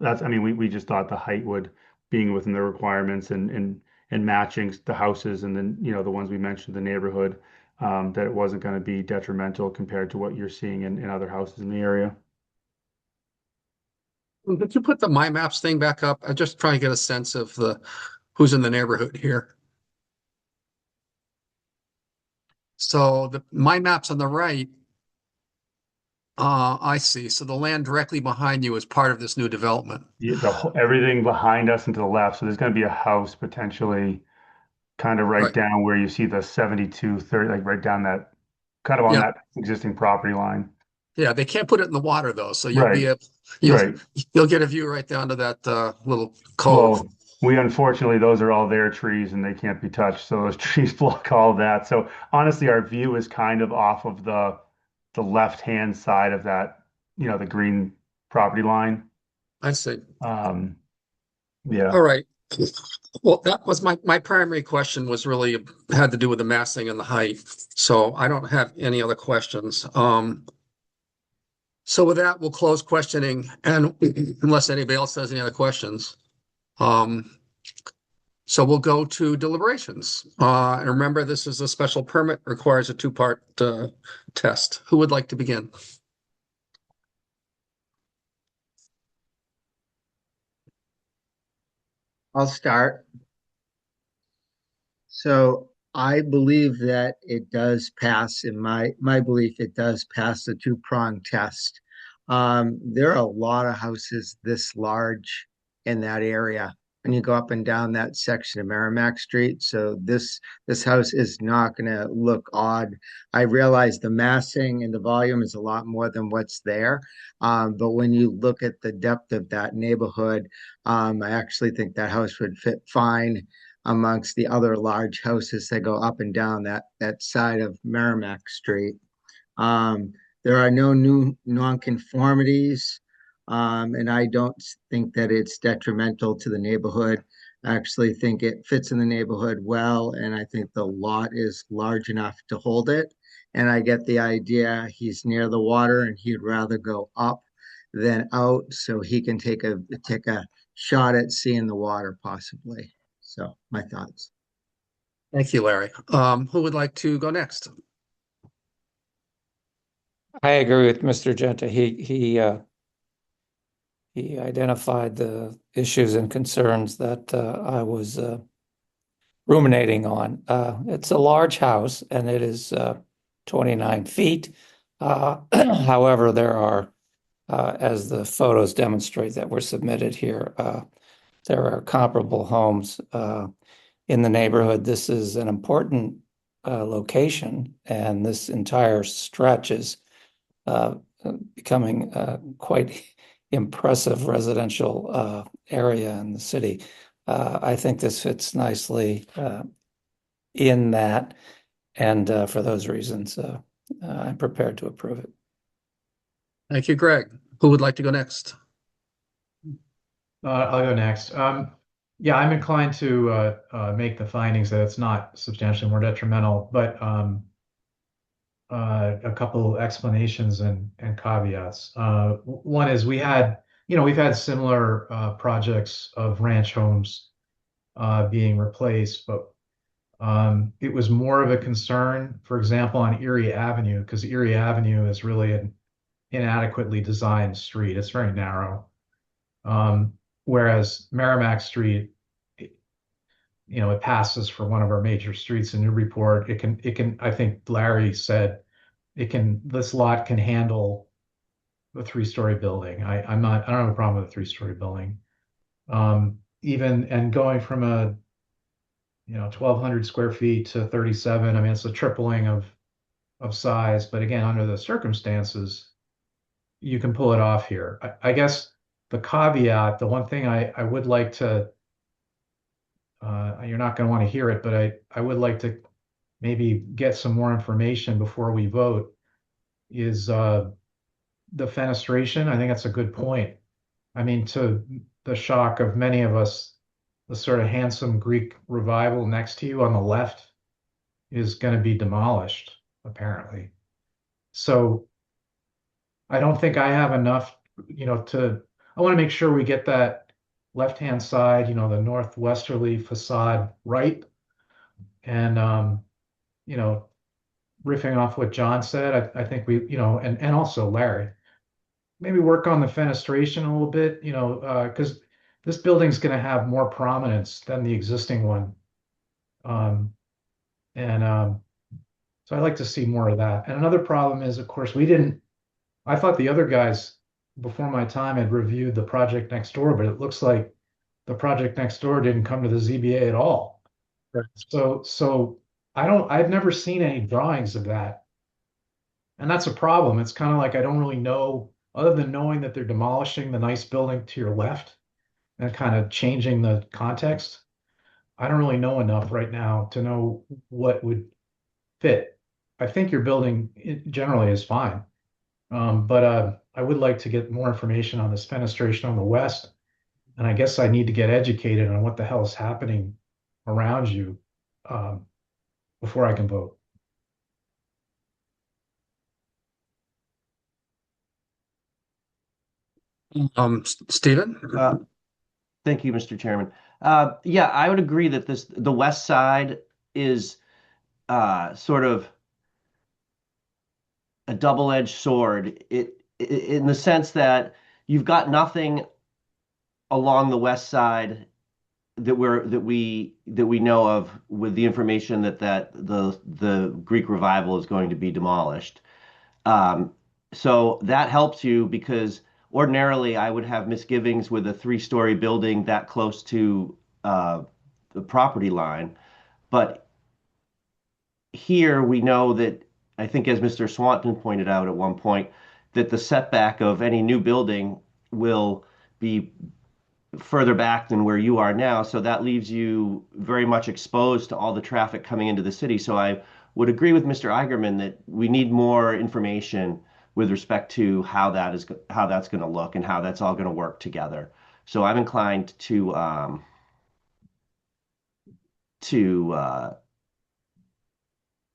We just thought the height being within the requirements and matching the houses and then, the ones we mentioned, the neighborhood, that it wasn't going to be detrimental compared to what you're seeing in other houses in the area.
Did you put the My Maps thing back up? I'm just trying to get a sense of who's in the neighborhood here. So the My Maps on the right, I see. So the land directly behind you is part of this new development.
Yeah, everything behind us and to the left. So there's going to be a house potentially kind of right down where you see the 7230, like right down that, kind of on that existing property line.
Yeah, they can't put it in the water though, so
Right.
You'll get a view right down to that little cove.
Well, unfortunately, those are all their trees and they can't be touched. So those trees block all that. So honestly, our view is kind of off of the left-hand side of that, the green property line.
I see.
Yeah.
All right. Well, that was my primary question was really had to do with the massing and the height. So I don't have any other questions. So with that, we'll close questioning, and unless anybody else has any other questions. So So we'll go to deliberations. And remember, this is a special permit, requires a two-part test. Who would like to begin?
I'll start. So I believe that it does pass, in my belief, it does pass the two-prong test. There are a lot of houses this large in that area when you go up and down that section of Merrimack Street. So this house is not going to look odd. I realize the massing and the volume is a lot more than what's there. But when you look at the depth of that neighborhood, I actually think that house would fit fine amongst the other large houses that go up and down that side of Merrimack Street. There are no new nonconformities, and I don't think that it's detrimental to the neighborhood. I actually think it fits in the neighborhood well, and I think the lot is large enough to hold it. And I get the idea he's near the water and he'd rather go up than out, so he can take a shot at seeing the water possibly. So my thoughts.
Thank you, Larry. Who would like to go next?
I agree with Mr. Genta. He identified the issues and concerns that I was ruminating on. It's a large house and it is 29 feet. However, there are, as the photos demonstrate that were submitted here, there are comparable homes in the neighborhood. This is an important location, and this entire stretch is becoming quite impressive residential area in the city. I think this fits nicely in that, and for those reasons, I'm prepared to approve it.
Thank you, Greg. Who would like to go next?
I'll go next. Yeah, I'm inclined to make the findings that it's not substantially more detrimental, but a couple explanations and caveats. One is we've had similar projects of ranch homes being replaced, but it was more of a concern, for example, on Erie Avenue, because Erie Avenue is really an inadequately designed street. It's very narrow. Whereas Merrimack Street, it passes for one of our major streets in Newburyport. It can, I think Larry said, this lot can handle a 3-story building. I don't have a problem with a 3-story building. And going from 1,200 square feet to 37, I mean, it's a tripling of size, but again, under the circumstances, you can pull it off here. I guess the caveat, the one thing I would like to, you're not going to want to hear it, but I would like to maybe get some more information before we vote, is the fenestration. I think that's a good point. I mean, to the shock of many of us, the sort of handsome Greek revival next to you on the left is going to be demolished, apparently. So I don't think I have enough, I want to make sure we get that left-hand side, the northwesterly facade right. And, riffing off what John said, I think we, and also Larry, maybe work on the fenestration a little bit, because this building's going to have more prominence than the existing one. So I'd like to see more of that. And another problem is, of course, I thought the other guys before my time had reviewed the project next door, but it looks like the project next door didn't come to the ZBA at all.
Right.
So I've never seen any drawings of that. And that's a problem. It's kind of like I don't really know, other than knowing that they're demolishing the nice building to your left and kind of changing the context. I don't really know enough right now to know what would fit. I think your building generally is fine. But I would like to get more information on this fenestration on the west. And I guess I need to get educated on what the hell is happening around you before I can vote.
Stephen?
Thank you, Mr. Chairman. Yeah, I would agree that the west side is sort of a double-edged sword. In the sense that you've got nothing along the west side that we know of with the information that the Greek revival is going to be demolished. Um, so that helps you because ordinarily I would have misgivings with a three-story building that close to the property line. But here we know that, I think as Mr. Swanton pointed out at one point, that the setback of any new building will be further back than where you are now. So that leaves you very much exposed to all the traffic coming into the city. So I would agree with Mr. Eigerman that we need more information with respect to how that's going to look and how that's all going to work together. So I'm inclined to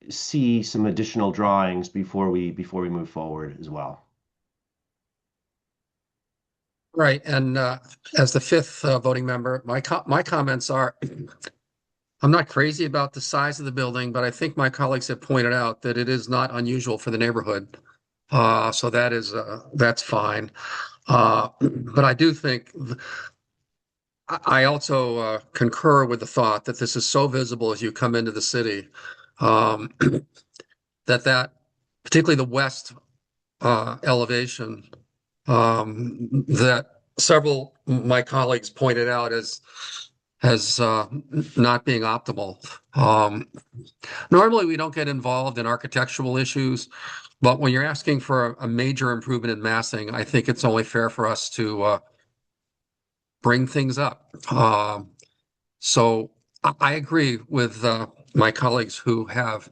see some additional drawings before we move forward as well.
Right, and as the fifth voting member, my comments are, I'm not crazy about the size of the building, but I think my colleagues have pointed out that it is not unusual for the neighborhood. So that's fine. But I do think I also concur with the thought that this is so visible as you come into the city, that particularly the west elevation, that several of my colleagues pointed out as not being optimal. Normally, we don't get involved in architectural issues, but when you're asking for a major improvement in massing, I think it's only fair for us to bring things up. So I agree with my colleagues who have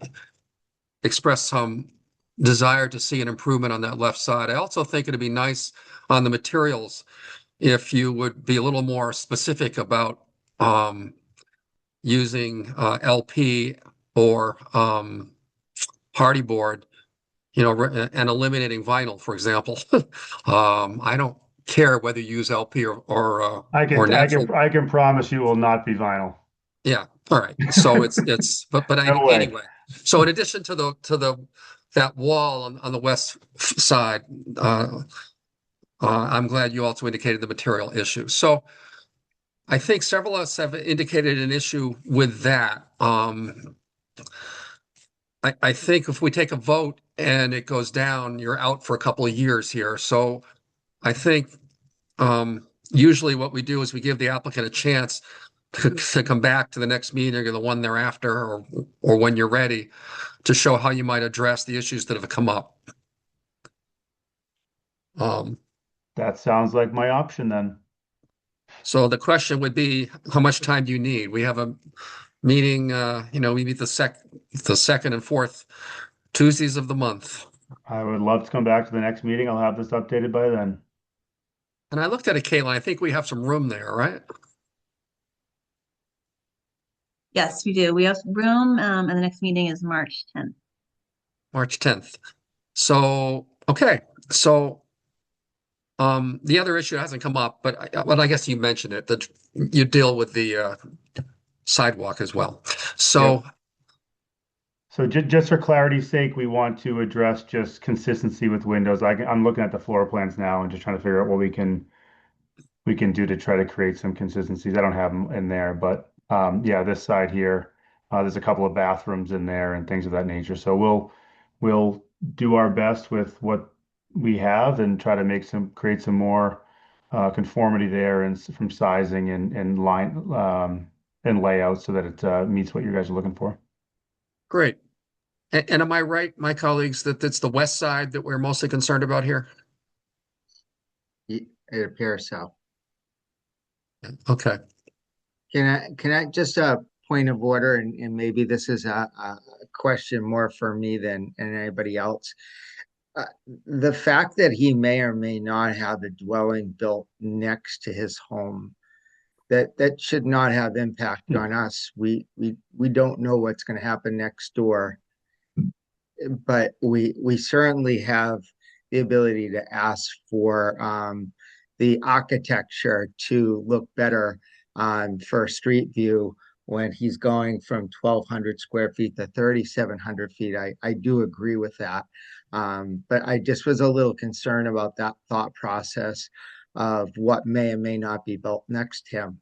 expressed some desire to see an improvement on that left side. I also think it'd be nice on the materials if you would be a little more specific about using LP or hardy board, and eliminating vinyl, for example. I don't care whether you use LP or natural.
I can promise you will not be vinyl.
Yeah. All right. So but
No way.
anyway. So in addition to that wall on the west side, I'm glad you also indicated the material issue. So I think several of us have indicated an issue with that. I think if we take a vote and it goes down, you're out for a couple of years here. So I think usually what we do is we give the applicant a chance to come back to the next meeting or the one thereafter, or when you're ready, to show how you might address the issues that have come up.
That sounds like my option then.
So the question would be, how much time do you need? We have a meeting, we meet the second and fourth Tuesdays of the month.
I would love to come back to the next meeting. I'll have this updated by then.
And I looked at it, Caitlin. I think we have some room there, right?
Yes, we do. We have room, and the next meeting is March 10th.
March 10th. So, okay. So, the other issue hasn't come up, but I guess you mentioned it, that you deal with the sidewalk as well. So,
Yep. So just for clarity's sake, we want to address just consistency with windows. I'm looking at the floor plans now and just trying to figure out what we can do to try to create some consistencies. I don't have them in there, but yeah, this side here, there's a couple of bathrooms in there and things of that nature. So we'll do our best with what we have and try to create some more conformity there and from sizing and line and layout so that it meets what you guys are looking for.
great. And am I right, my colleagues, that it's the west side that we're mostly concerned about here?
It appears so.
Okay.
Can I just a point of order, and maybe this is a question more for me than anybody else. The fact that he may or may not have a dwelling built next to his home, that should not have impact on us. We don't know what's going to happen next door, but we certainly have the ability to ask for the architecture to look better on First Street View when he's going from 1,200 square feet to 3,700 feet. I do agree with that. But I just was a little concerned about that thought process of what may or may not be built next to him.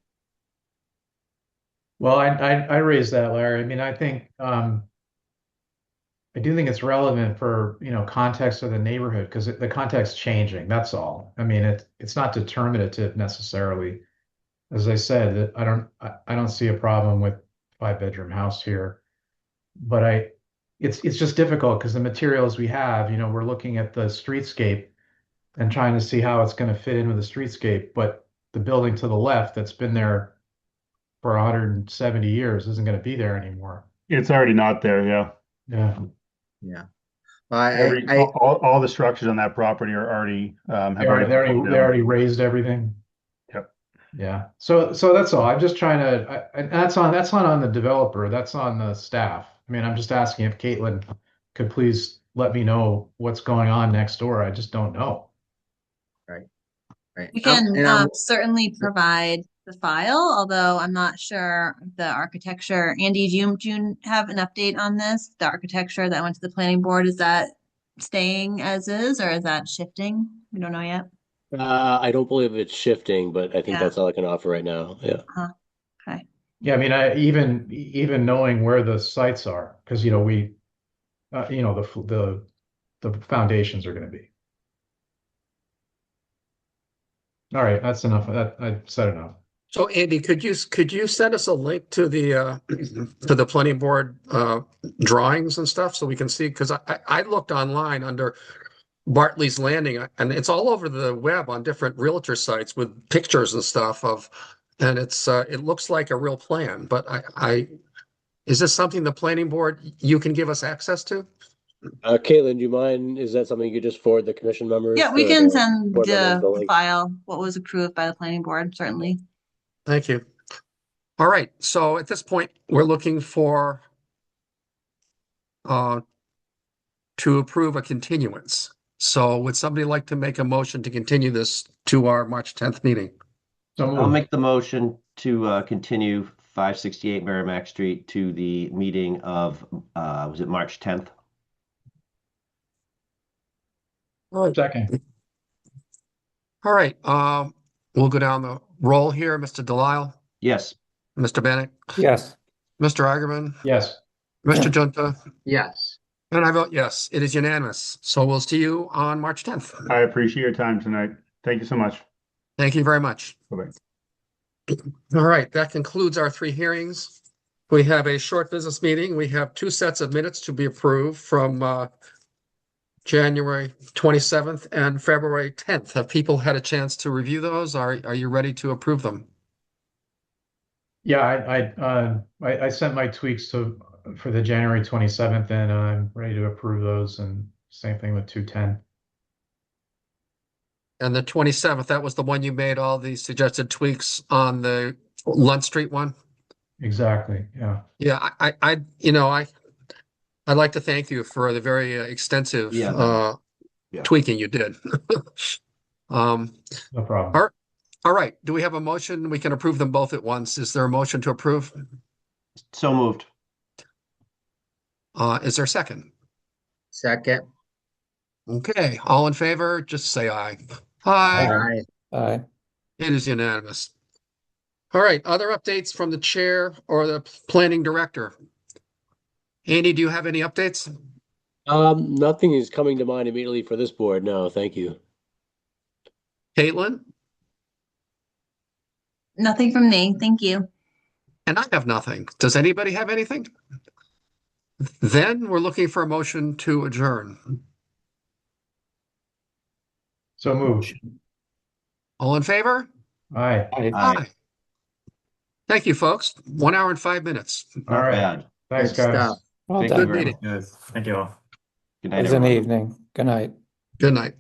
Well, I raised that, Larry. I mean, I think I do think it's relevant for, context of the neighborhood because the context's changing. That's all. I mean, it's not determinative necessarily. As I said, that I don't see a problem with 5-bedroom house here, but it's just difficult because the materials we have, we're looking at the streetscape and trying to see how it's going to fit in with the streetscape, but the building to the left that's been there for 170 years isn't going to be there anymore.
It's already not there. Yeah.
Yeah.
Yeah. Well,
all the structures on that property are already
They already raised everything.
Yep.
Yeah. So that's all. I'm just trying to, and that's not on the developer. That's on the staff. I mean, I'm just asking if Caitlin could please let me know what's going on next door. I just don't know.
Right.
We can certainly provide the file, although I'm not sure the architecture. Andy, do you have an update on this? The architecture that went to the planning board, is that staying as is or is that shifting? We don't know yet.
I don't believe it's shifting, but I think that's all I can offer right now. Yeah.
Okay.
Yeah, I mean, even knowing where the sites are, because we, the foundations are going to be. All right, that's enough. I said enough.
So Andy, could you send us a link to the planning board drawings and stuff so we can see? Because I looked online under Bartley's Landing and it's all over the web on different realtor sites with pictures and stuff and it looks like a real plan. But is this something the planning board you can give us access to?
Caitlin, do you mind? Is that something you could just forward the commission members?
Yeah, we can send the file, what was approved by the planning board, certainly.
Thank you. All right. So at this point, we're looking for to approve a continuance. So would somebody like to make a motion to continue this to our March 10th meeting?
I'll make the motion to continue 568 Merrimack Street to the meeting of, was it March 10th?
Second.
All right. We'll go down the roll here. Mr. Delisle?
Yes.
Mr. Bennett?
Yes.
Mr. Eigenman?
Yes.
Mr. Junta?
yes.
And I vote yes. It is unanimous. So we'll see you on March 10th.
I appreciate your time tonight. Thank you so much.
Thank you very much.
Bye-bye.
All right. That concludes our 3 hearings. We have a short business meeting. We have 2 sets of minutes to be approved from January 27th and February 10th. Have people had a chance to review those? Are you ready to approve them?
Yeah, I sent my tweaks for the January 27th and I'm ready to approve those, and same thing with 210.
And the 27th, that was the one you made all the suggested tweaks on the Lunt Street one?
Exactly. Yeah.
Yeah, I'd like to thank you for the very extensive tweaking you did.
No problem.
All right. Do we have a motion? We can approve them both at once. Is there a motion to approve?
So moved.
Is there a second?
Second.
Okay. All in favor, just say aye. Aye.
Aye.
It is unanimous. All right. Other updates from the chair or the planning director? Andy, do you have any updates?
Nothing is coming to mind immediately for this board. No, thank you.
Caitlin?
Nothing from me. Thank you.
And I have nothing. Does anybody have anything? Then we're looking for a motion to adjourn.
So moved.
All in favor?
Aye.
Aye. Thank you, folks. 1 hour and 5 minutes.
All right.
Bad.
Thanks,
Good
guys.
stuff.
Well
Thank you
done.
Good
very
meeting.
much.
Yes. Thank you all.
Good night,
It was an
everyone.
evening. Good night.
Good night.